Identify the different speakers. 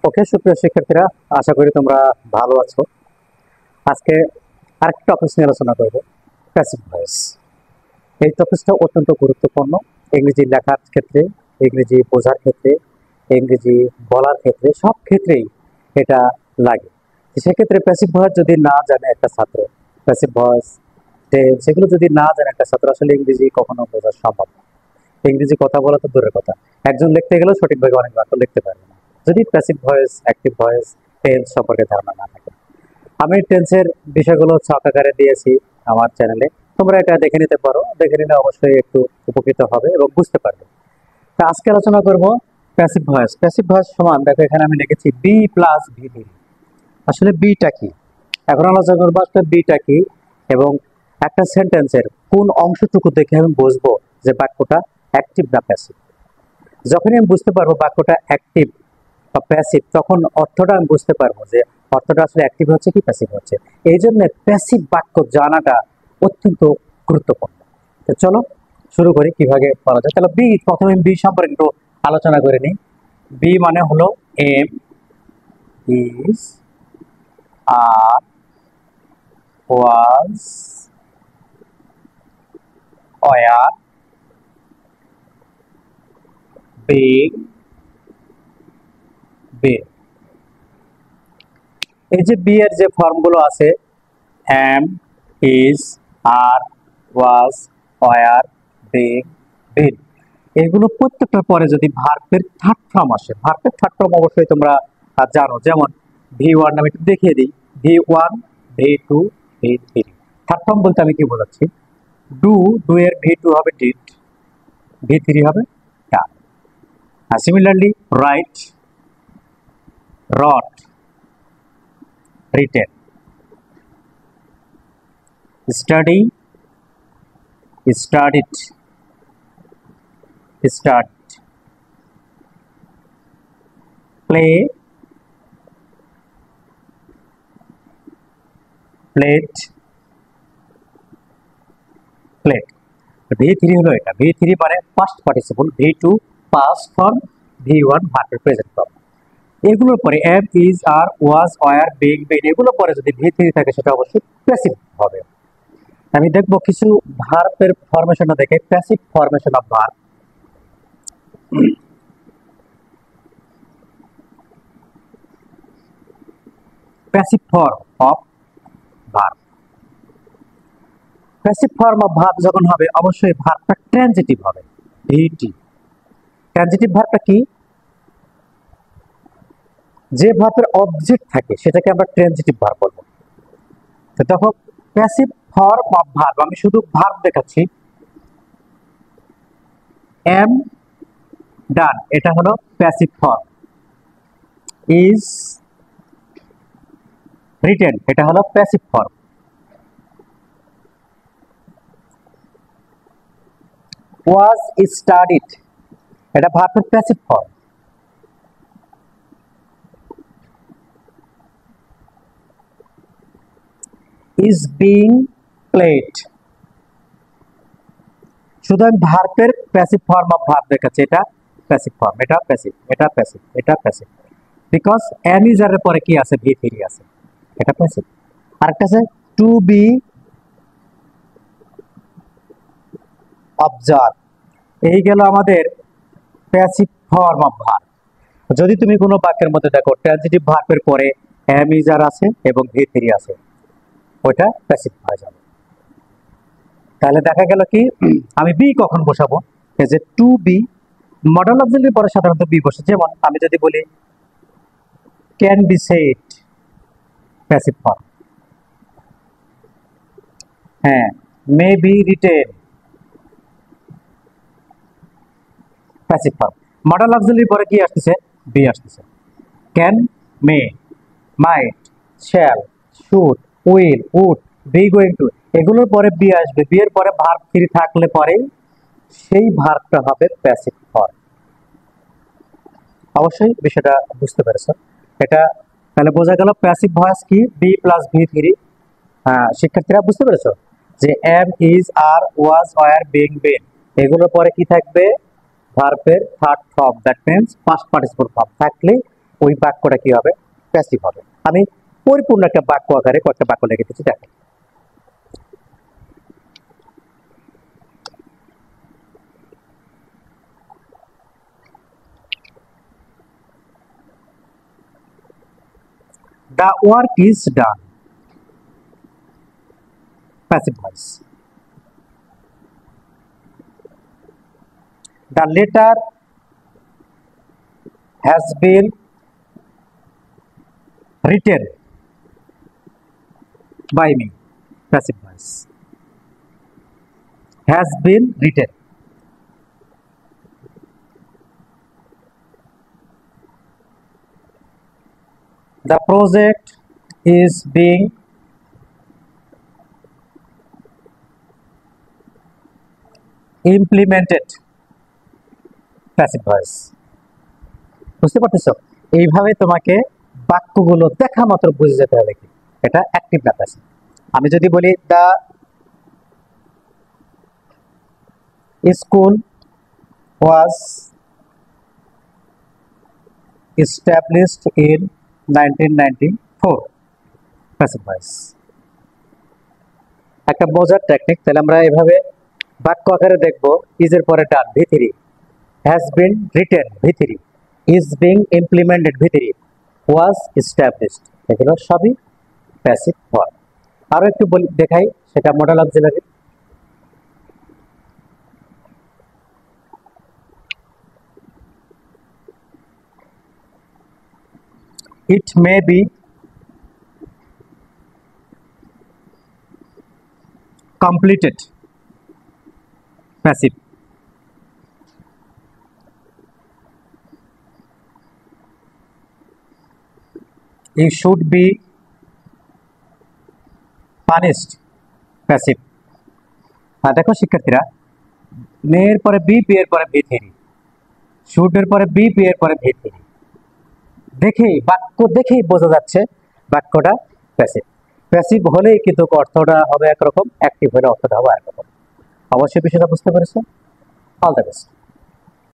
Speaker 1: ওকে, সুপ্রিয় শিক্ষার্থীরা, আশা করি তোমরা ভালো আছো। আজকে আরেকটা টপিক নিয়ে আলোচনা করব, প্যাসিভ ভয়েস। এই টপিকটা অত্যন্ত গুরুত্বপূর্ণ ইংরেজি লেখার ক্ষেত্রে, ইংরেজি বোঝার ক্ষেত্রে, ইংরেজি বলার ক্ষেত্রে, সব ক্ষেত্রেই এটা লাগে। সেক্ষেত্রে প্যাসিভ ভয়েস যদি না জানে একটা ছাত্র, প্যাসিভ ভয়েস সেগুলো যদি না জানে একটা ছাত্র, আসলে ইংরেজি কখনো বোঝা সম্ভব না। ইংরেজি কথা বলা তো দূরের কথা, একজন লিখতে গেলেও সঠিকভাবে অনেক বাক্য লিখতে পারবে না যদি passive voice, active voice, tense সম্পর্কে ধারণা না থাকে। আমি টেন্সের বিষয়গুলো ছক আকারে দিয়েছি আমার চ্যানেলে, তোমরা এটা দেখে নিতে পারো। দেখে নিলে অবশ্যই একটু উপকৃত হবে এবং বুঝতে পারবে। তা আজকে আলোচনা করব প্যাসিভ ভয়েস। প্যাসিভ ভয়েস সমান, দেখো এখানে আমি লিখেছি বি প্লাস ভি। আসলে বিটা কি, এখন আলোচনা করবো আসলে বিটা কি এবং একটা সেন্টেন্সের কোন অংশটুকু দেখে আমি বুঝবো যে বাক্যটা অ্যাক্টিভ না প্যাসিভ। যখনই আমি বুঝতে পারবো বাক্যটা অ্যাক্টিভ বা প্যাসিভ, তখন অর্থটা আমি বুঝতে পারবো যে অর্থটা আসলে অ্যাক্টিভ হচ্ছে কি প্যাসিভ হচ্ছে। এই জন্য প্যাসিভ বাক্য জানাটা অত্যন্ত গুরুত্বপূর্ণ। তো চলো শুরু করি কিভাবে করা যায়। তাহলে প্রথমে বি সম্পর্কে একটু আলোচনা করে নিই। বি মানে হলো am, is, are, was, were, being, been. এই যে বি এর যে ফর্মগুলো আছে, am, is, are, was, were, being, been, এগুলো প্রত্যেকটার পরে যদি ভার্বের থার্ড ফর্ম আসে, ভার্বের থার্ড ফর্ম অবশ্যই তোমরা জানো। যেমন ভি1 আমি একটু দেখিয়ে দিই, ভি1, ভি2, ভি3। থার্ড ফর্ম বলতে আমি কি বোঝাচ্ছি, ডু এর ভি2 হবে ডিড, ভি3 হবে ডান। আর similarly write, wrote, written, study, studied, start, play, played, played. ভি3 হলো এটা, ভি3 মানে past participle, V two past form, V one ভার্বের প্রেজেন্ট ফর্ম। এগুলোর পরে am, is, are, was, were, being, been, এগুলোর পরে যদি ভি3 থাকে সেটা অবশ্যই প্যাসিভ হবে। আমি দেখবো কিছু ভার্বের ফরমেশনটা দেখে, passive formation of verb. Passive form of verb, passive form of verb যখন হবে অবশ্যই ভার্বটা ট্রানজিটিভ হবে, ভিটি। ট্রানজিটিভ ভার্বটা কি, যে ভার্বের অবজেক্ট থাকে সেটাকে আমরা ট্রানজিটিভ ভার্ব বলবো। তো তখন প্যাসিভ ফর্ম অফ ভার্ব, আমি শুধু ভার্ব দেখাচ্ছি, এম, ডান, এটা হলো প্যাসিভ ফর্ম। ইজ, রিটেন, এটা হলো প্যাসিভ ফর্ম। ওয়াজ স্টাডিড, এটা ভার্বের passive form. Is being played, শুধু আমি ভার্বের প্যাসিভ ফর্ম অফ ভার্ব দেখাচ্ছি, এটা প্যাসিভ ফর্ম, এটা প্যাসিভ, এটা প্যাসিভ, এটা প্যাসিভ। বিকজ এম ইজ এর পরে কি আছে, ভি3 আছে, এটা প্যাসিভ। আরেকটা আছে টু বি অবজার্ভ, এই গেল আমাদের প্যাসিভ ফর্ম অফ ভার্ব। যদি তুমি কোনো বাক্যের মধ্যে দেখো ট্রানজিটিভ ভার্বের পরে এম ইজ আর আছে এবং ভি3 আছে, ওইটা প্যাসিভ হয়ে যাবে। তাহলে দেখা গেল কি, আমি বি কখন বসাবো, এই যে টু বি, মডেল অবজেক্টের পরে সাধারণত বি বসে। যেমন আমি যদি বলি can be said, passive form. হ্যাঁ, may be written, passive form. Modal auxiliary পরে কি আসতেছে, বি আসতেছে। Can, may, might, shall, should, will, would, be going to, এগুলোর পরে বি আসবে। বি এর পরে ভার্ব 3 থাকলে পরেই সেই ভার্বটা হবে প্যাসিভ ফর্ম। অবশ্যই বিষয়টা বুঝতে পেরেছো। এটা তাহলে বোঝা গেল প্যাসিভ ভয়েস কি, বি প্লাস ভি3। শিক্ষার্থীরা বুঝতে পেরেছো যে am, is, are, was, were, being, been, এগুলোর পরে কি থাকবে, ভার্বের third form, that means past participle form থাকলে ওই বাক্যটা কি হবে? প্যাসিভ হবে। আমি পরিপূর্ণ একটা বাক্য আকারে কয়েকটা বাক্য লিখে দিচ্ছি, দেখেন। The work is done. Passive voice. The letter has been written by me. Passive voice. Has been written. The project is being implemented. Passive voice. বুঝতে পারতেছো? এইভাবে তোমাকে বাক্যগুলো দেখা মাত্র বুঝে যেতে হবে কি এটা অ্যাক্টিভ না প্যাসিভ। আমি যদি বলি the school was established in 1994, passive voice. একটা বোঝার টেকনিক, তাহলে আমরা এভাবে বাক্য আকারে দেখব, ইজের পরে ডান V3, has been written V3, is being implemented V3, was established, এগুলো সবই প্যাসিভ ভার্ব। আরো একটু বলি দেখাই, সেটা modal auxiliary. It may be completed, passive. You should be punished, passive. দেখো শিক্ষার্থীরা, মেয়ের পরে বি, পি এর পরে V3, শুড এর পরে বি, পি এর পরে V3, দেখেই বাক্য দেখেই বোঝা যাচ্ছে বাক্যটা প্যাসিভ। প্যাসিভ হলেই কিন্তু অর্থটা হবে একরকম, অ্যাক্টিভ হলে অর্থটা হবে একরকম। অবশ্যই বিষয়টা বুঝতে পেরেছো। All the best.